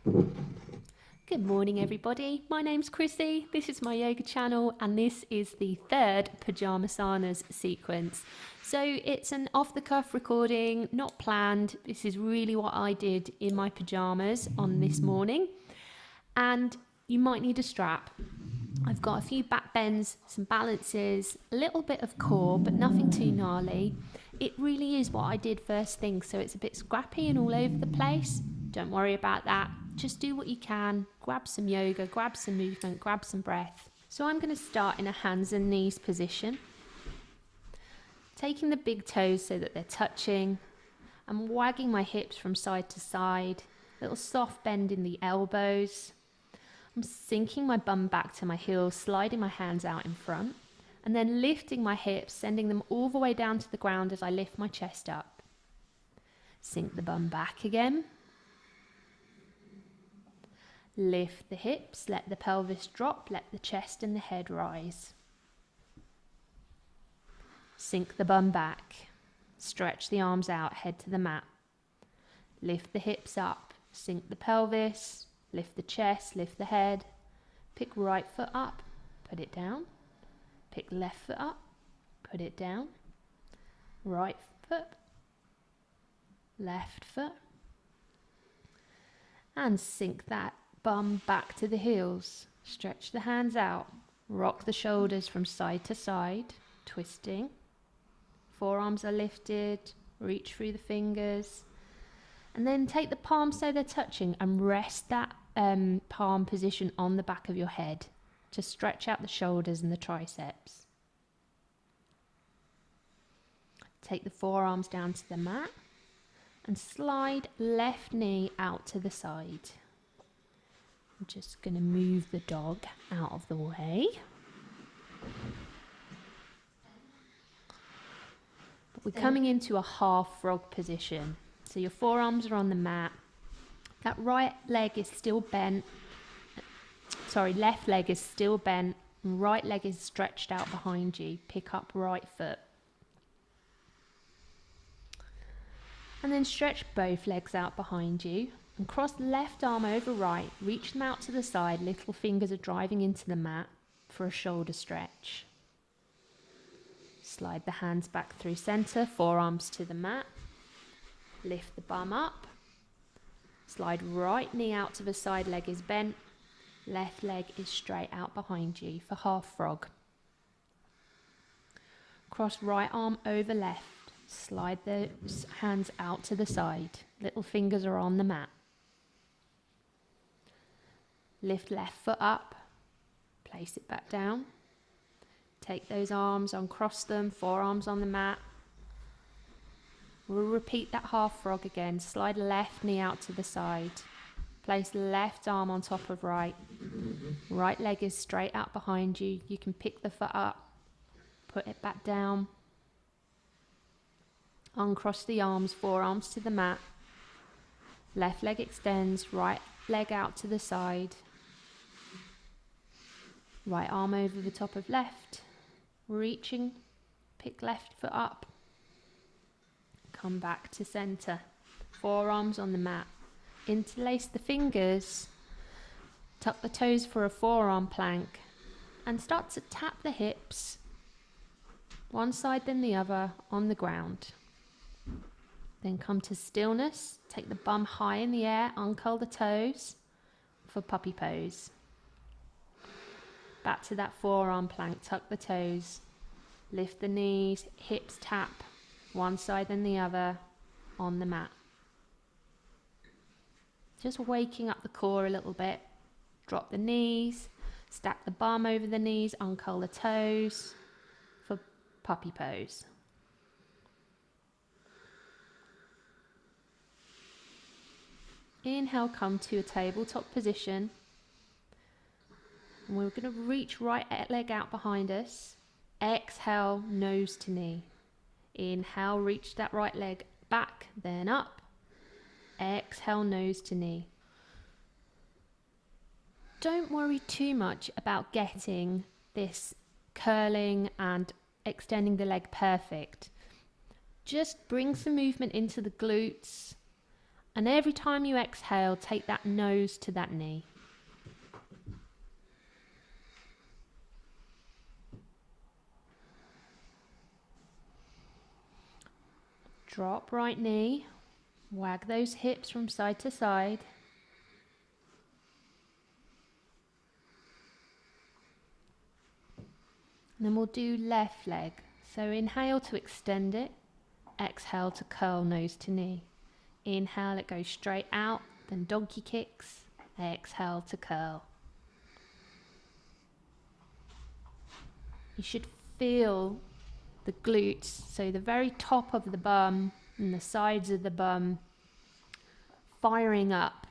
Good morning everybody, my name's Chrissy, this is my yoga channel and this is the third Pyjamasanas sequence. So it's an off-the-cuff recording, not planned. This is really what I did in my pyjamas on this morning, and you might need a strap. I've got a few back bends, some balances, a little bit of core, but nothing too gnarly. It really is what I did first thing, so it's a bit scrappy and all over the place. Don't worry about that. Just do what you can. Grab some yoga, grab some movement, grab some breath. So I'm going to start in a hands and knees position. Taking the big toes so that they're touching. I'm wagging my hips from side to side. Little soft bend in the elbows. I'm sinking my bum back to my heels, sliding my hands out in front, and then lifting my hips, sending them all the way down to the ground as I lift my chest up. Sink the bum back again. Lift the hips, let the pelvis drop, let the chest and the head rise. Sink the bum back. Stretch the arms out, head to the mat. Lift the hips up, sink the pelvis, lift the chest, lift the head. Pick right foot up, put it down. Pick left foot up, put it down. Right foot, left foot. And sink that bum back to the heels. Stretch the hands out. Rock the shoulders from side to side, twisting. Forearms are lifted. Reach through the fingers. And then take the palms so they're touching and rest that palm position on the back of your head to stretch out the shoulders and the triceps. Take the forearms down to the mat and slide left knee out to the side. I'm just going to move the dog out of the way. But we're coming into a half frog position. So your forearms are on the mat. That right leg is still bent. Left leg is still bent. And right leg is stretched out behind you. Pick up right foot. And then stretch both legs out behind you. And cross left arm over right, reach them out to the side, little fingers are driving into the mat for a shoulder stretch. Slide the hands back through center, forearms to the mat. Lift the bum up. Slide right knee out to the side, leg is bent. Left leg is straight out behind you for half frog. Cross right arm over left. Slide the hands out to the side, little fingers are on the mat. Lift left foot up, place it back down. Take those arms, uncross them, forearms on the mat. We'll repeat that half frog again. Slide left knee out to the side. Place left arm on top of right. Right leg is straight out behind you. You can pick the foot up, put it back down. Uncross the arms, forearms to the mat. Left leg extends, right leg out to the side. Right arm over the top of left. Reaching, pick left foot up. Come back to center. Forearms on the mat. Interlace the fingers. Tuck the toes for a forearm plank. And start to tap the hips. One side then the other on the ground. Then come to stillness. Take the bum high in the air. Uncurl the toes for puppy pose. Back to that forearm plank. Tuck the toes. Lift the knees. Hips tap. One side then the other on the mat. Just waking up the core a little bit. Drop the knees. Stack the bum over the knees. Uncurl the toes for puppy pose. Inhale, come to a tabletop position. And we're going to reach right leg out behind us. Exhale, nose to knee. Inhale, reach that right leg back, then up. Exhale, nose to knee. Don't worry too much about getting this curling and extending the leg perfect. Just bring some movement into the glutes And every time you exhale, take that nose to that knee. Drop right knee, wag those hips from side to side. And then we'll do left leg. So inhale to extend it, exhale to curl nose to knee. Inhale, it goes straight out, then donkey kicks, exhale to curl. You should feel the glutes, so the very top of the bum and the sides of the bum firing up.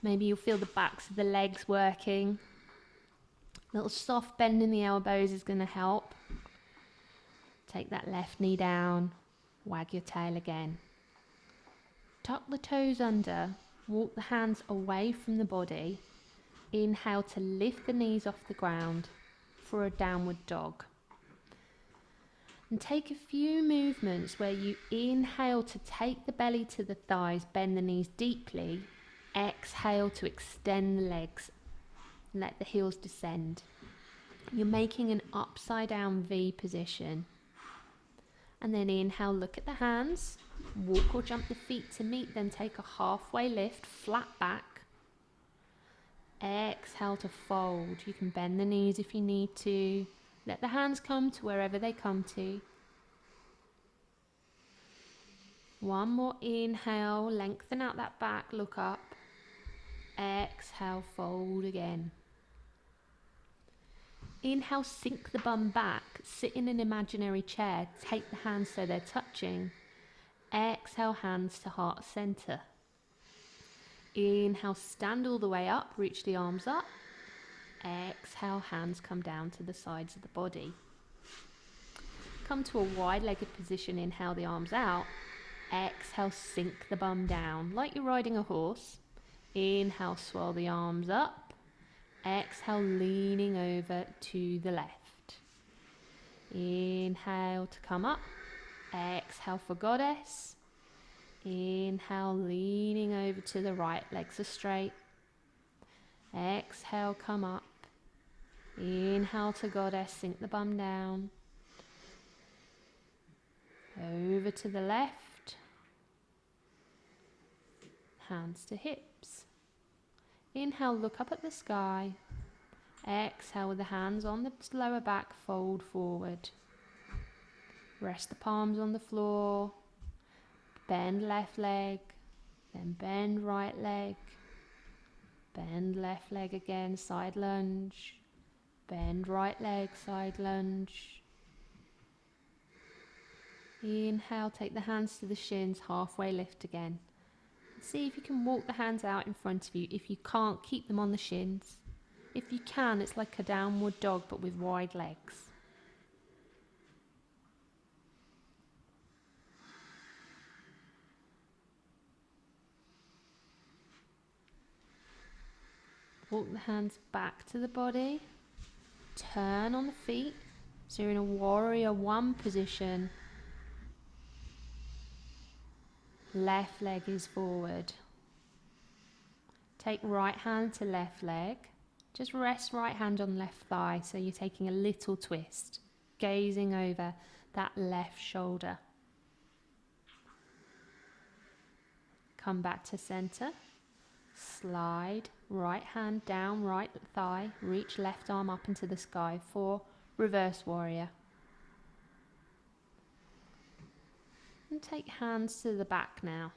Maybe you'll feel the backs of the legs working. A little soft bend in the elbows is going to help. Take that left knee down, wag your tail again. Tuck the toes under, walk the hands away from the body. Inhale to lift the knees off the ground for a downward dog. And take a few movements where you inhale to take the belly to the thighs, bend the knees deeply. Exhale to extend the legs, let the heels descend. You're making an upside down V position. And then inhale, look at the hands, walk or jump the feet to meet, then take a halfway lift, flat back. Exhale to fold. You can bend the knees if you need to. Let the hands come to wherever they come to. One more inhale, lengthen out that back, look up. Exhale, fold again. Inhale, sink the bum back, sit in an imaginary chair, take the hands so they're touching. Exhale, hands to heart center. Inhale, stand all the way up, reach the arms up. Exhale, hands come down to the sides of the body. Come to a wide-legged position, inhale the arms out. Exhale, sink the bum down, like you're riding a horse. Inhale, swirl the arms up. Exhale, leaning over to the left. Inhale to come up. Exhale for goddess. Inhale, leaning over to the right, legs are straight. Exhale, come up. Inhale to goddess, sink the bum down. Over to the left. Hands to hips. Inhale, look up at the sky. Exhale with the hands on the lower back, fold forward. Rest the palms on the floor. Bend left leg, then bend right leg. Bend left leg again, side lunge. Bend right leg, side lunge. Inhale, take the hands to the shins, halfway lift again. See if you can walk the hands out in front of you. If you can't, keep them on the shins. If you can, it's like a downward dog but with wide legs. Walk the hands back to the body. Turn on the feet. So you're in a warrior one position. Left leg is forward. Take right hand to left leg. Just rest right hand on left thigh, so you're taking a little twist, gazing over that left shoulder. Come back to center. Slide right hand down right thigh. Reach left arm up into the sky for reverse warrior. And take hands to the back now,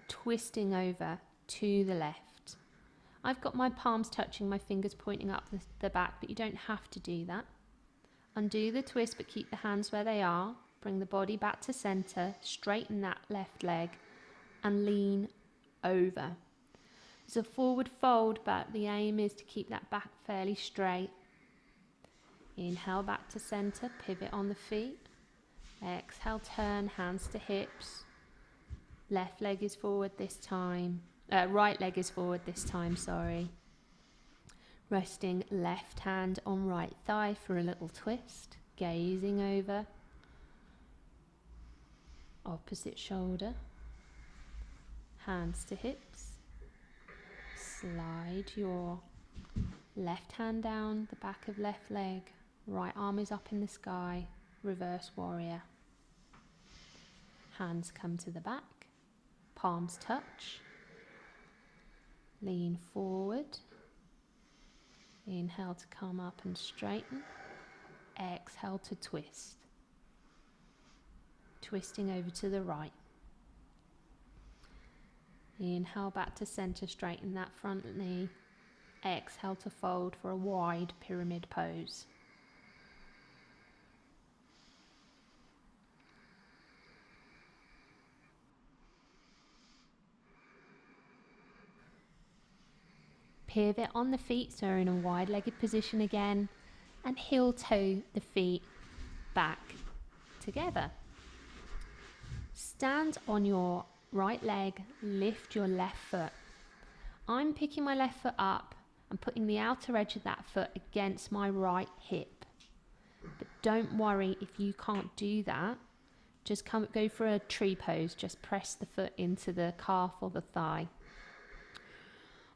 twisting over to the left. I've got my palms touching, my fingers pointing up the back, but you don't have to do that. Undo the twist, but keep the hands where they are. Bring the body back to center, straighten that left leg, and lean over. It's a forward fold, but the aim is to keep that back fairly straight. Inhale back to center, pivot on the feet. Exhale, turn, hands to hips. Left leg is forward this time. Right leg is forward this time, sorry. Resting left hand on right thigh for a little twist. Gazing over. Opposite shoulder. Hands to hips. Slide your left hand down the back of left leg. Right arm is up in the sky. Reverse warrior. Hands come to the back. Palms touch. Lean forward. Inhale to come up and straighten. Exhale to twist. Twisting over to the right. Inhale back to center, straighten that front knee. Exhale to fold for a wide pyramid pose. Pivot on the feet, so we're in a wide-legged position again, and heel toe the feet back together. Stand on your right leg, lift your left foot. I'm picking my left foot up and putting the outer edge of that foot against my right hip. But don't worry if you can't do that. Just go for a tree pose. Just press the foot into the calf or the thigh.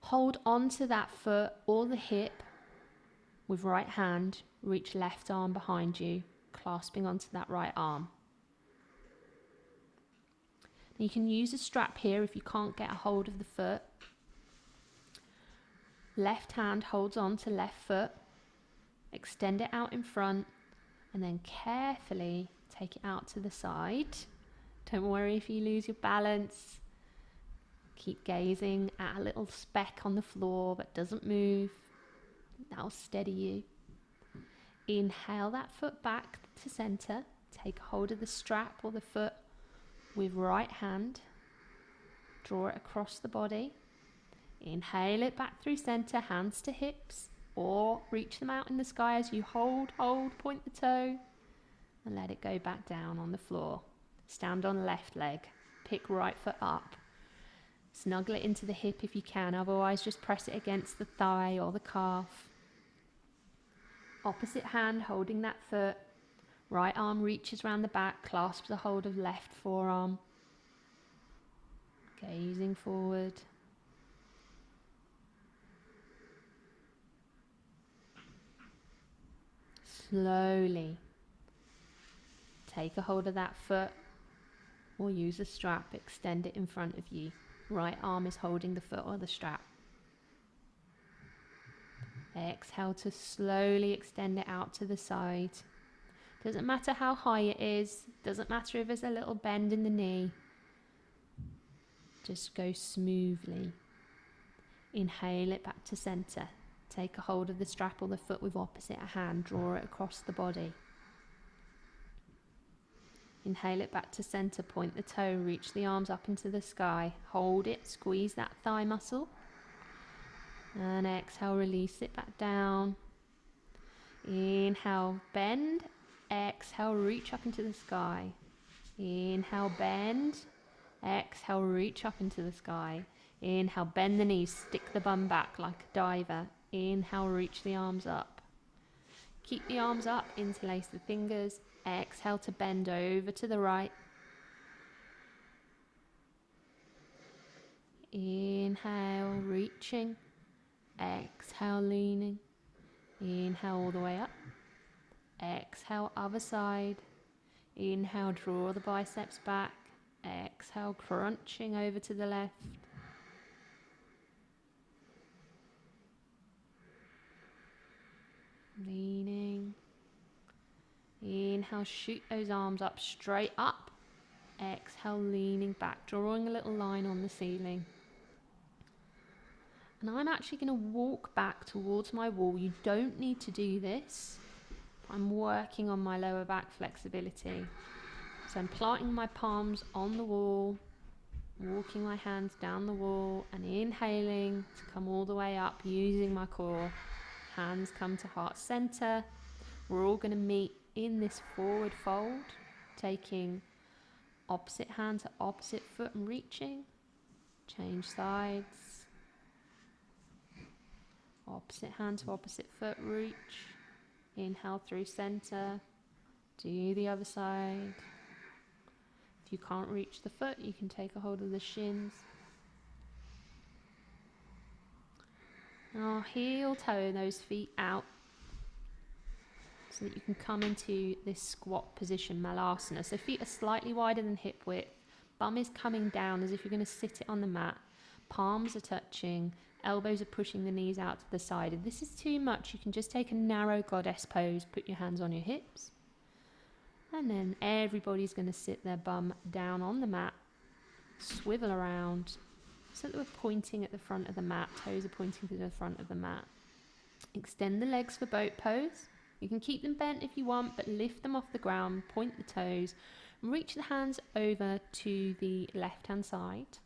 Hold on to that foot or the hip with right hand. Reach left arm behind you, clasping onto that right arm. You can use a strap here if you can't get a hold of the foot. Left hand holds on to left foot. Extend it out in front and then carefully take it out to the side. Don't worry if you lose your balance. Keep gazing at a little speck on the floor that doesn't move. That'll steady you. Inhale that foot back to center. Take hold of the strap or the foot with right hand. Draw it across the body. Inhale it back through center, hands to hips, or reach them out in the sky as you hold, point the toe, and let it go back down on the floor. Stand on left leg. Pick right foot up. Snuggle it into the hip if you can, otherwise just press it against the thigh or the calf. Opposite hand holding that foot. Right arm reaches around the back, clasps the hold of left forearm. Gazing forward. Slowly take a hold of that foot or use a strap, extend it in front of you. Right arm is holding the foot or the strap. Exhale to slowly extend it out to the side. Doesn't matter how high it is, doesn't matter if there's a little bend in the knee. Just go smoothly. Inhale it back to center. Take a hold of the strap or the foot with opposite hand. Draw it across the body. Inhale it back to center. Point the toe. Reach the arms up into the sky. Hold it. Squeeze that thigh muscle. And exhale, release it back down. Inhale, bend. Exhale, reach up into the sky. Inhale, bend. Exhale, reach up into the sky. Inhale, bend the knees. Stick the bum back like a diver. Inhale, reach the arms up. Keep the arms up, interlace the fingers. Exhale to bend over to the right. Inhale, reaching. Exhale, leaning. Inhale all the way up. Exhale, other side. Inhale, draw the biceps back. Exhale, crunching over to the left. Leaning. Inhale, shoot those arms up, straight up. Exhale, leaning back, drawing a little line on the ceiling. And I'm actually going to walk back towards my wall. You don't need to do this. I'm working on my lower back flexibility. So I'm planting my palms on the wall, walking my hands down the wall and inhaling to come all the way up using my core. Hands come to heart center. We're all going to meet in this forward fold, taking opposite hand to opposite foot and reaching. Change sides. Opposite hand to opposite foot, reach. Inhale through center. Do the other side. If you can't reach the foot, you can take a hold of the shins. Now heel toe those feet out so that you can come into this squat position, malasana. So feet are slightly wider than hip width. Bum is coming down as if you're going to sit it on the mat. Palms are touching. Elbows are pushing the knees out to the side. If this is too much, you can just take a narrow goddess pose. Put your hands on your hips. And then everybody's going to sit their bum down on the mat. Swivel around so that we're pointing at the front of the mat. Toes are pointing to the front of the mat. Extend the legs for boat pose. You can keep them bent if you want, but lift them off the ground. Point the toes. Reach the hands over to the left-hand side.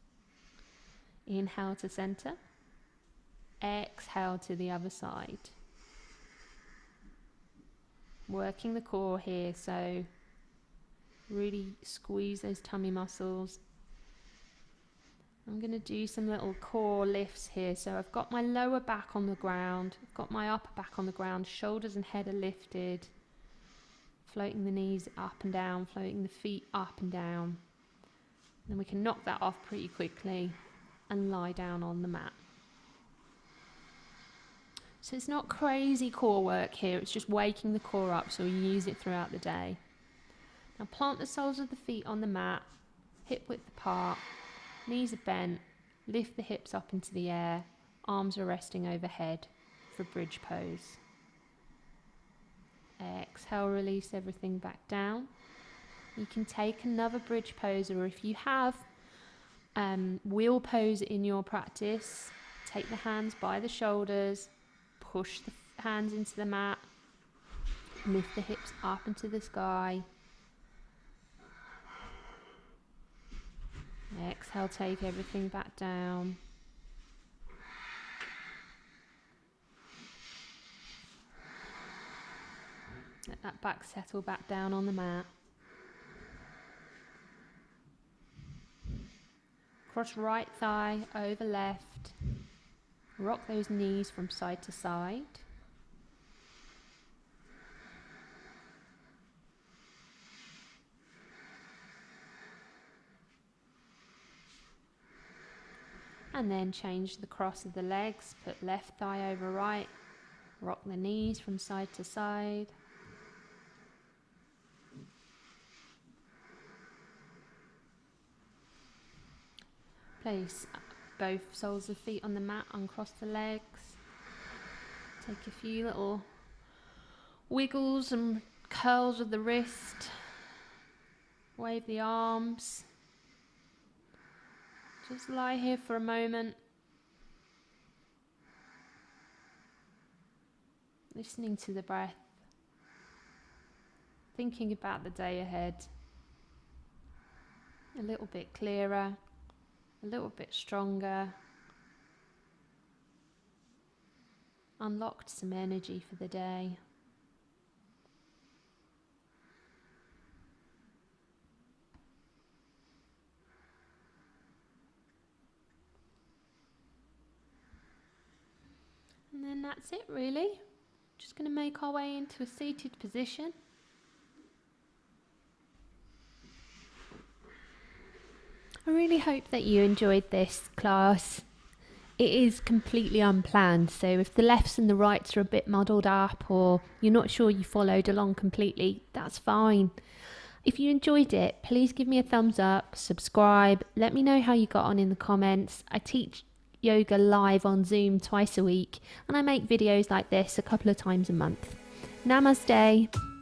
Inhale to center. Exhale to the other side. Working the core here, so really squeeze those tummy muscles. I'm going to do some little core lifts here. So I've got my lower back on the ground. I've got my upper back on the ground. Shoulders and head are lifted. Floating the knees up and down. Floating the feet up and down. Then we can knock that off pretty quickly and lie down on the mat. So it's not crazy core work here. It's just waking the core up so we use it throughout the day. Now plant the soles of the feet on the mat. Hip width apart. Knees are bent, lift the hips up into the air, arms are resting overhead for bridge pose. Exhale, release everything back down. You can take another bridge pose, or if you have wheel pose in your practice, take the hands by the shoulders, push the hands into the mat, lift the hips up into the sky. Exhale, take everything back down. Let that back settle back down on the mat. Cross right thigh over left. Rock those knees from side to side. And then change the cross of the legs. Put left thigh over right. Rock the knees from side to side. Place both soles of feet on the mat. Uncross the legs. Take a few little wiggles and curls of the wrist. Wave the arms. Just lie here for a moment, listening to the breath, thinking about the day ahead, a little bit clearer, a little bit stronger, unlocked some energy for the day. And then that's it really. Just going to make our way into a seated position. I really hope that you enjoyed this class. It is completely unplanned, so if the lefts and the rights are a bit muddled up or you're not sure you followed along completely, that's fine. If you enjoyed it, please give me a thumbs up, subscribe, let me know how you got on in the comments. I teach yoga live on Zoom twice a week, and I make videos like this a couple of times a month. Namaste.